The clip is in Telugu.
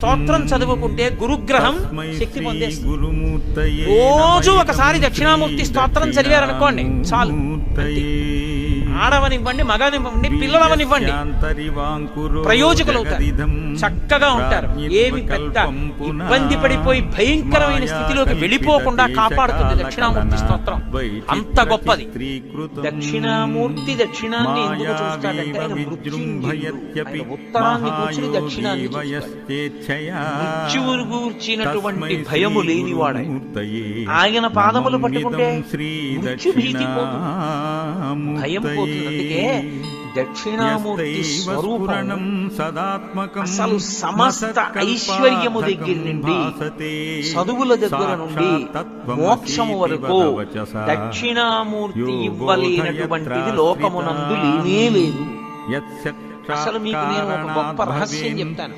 స్తోత్రం చదువుకుంటే గురుగ్రహం శక్తి పొందేస్తుంది. రోజు ఒకసారి దక్షిణామూర్తి స్తోత్రం చదివారనుకోండి చాలు. ఆడవనివ్వండి, మగనివ్వండి, పిల్లలవనివ్వండి, ప్రయోజకులు అవుతారు, చక్కగా ఉంటారు. ఏమి పెద్ద ఇబ్బంది పడిపోయి భయంకరమైన స్థితిలోకి వెళ్ళిపోకుండా కాపాడుతుంది దక్షిణామూర్తి స్తోత్రం. అంత గొప్పది. దక్షిణామూర్తి దక్షిణాన్ని ఎందుకు చూస్తాడంటే ఆయన మృత్యుంజయుడు. ఆయన ఉత్తరాన్ని కూర్చుని దక్షిణాన్ని మృత్యువును గూర్చినటువంటి భయము లేనివాడు. ఆయన పాదములు పట్టుకుంటే మృత్యు భీతి పోతుంది, భయం పోతుంది. అందుకే దక్షిణామూర్తి స్వరూపం అసలు సమస్త ఐశ్వర్యము దగ్గర నుండి, చదువుల దగ్గర నుండి, మోక్షము వరకు దక్షిణామూర్తి ఇవ్వలేనటువంటిది లోకమునందు లేనే లేదు. అసలు మీకు నేను ఒక గొప్ప రహస్యం చెప్తాను.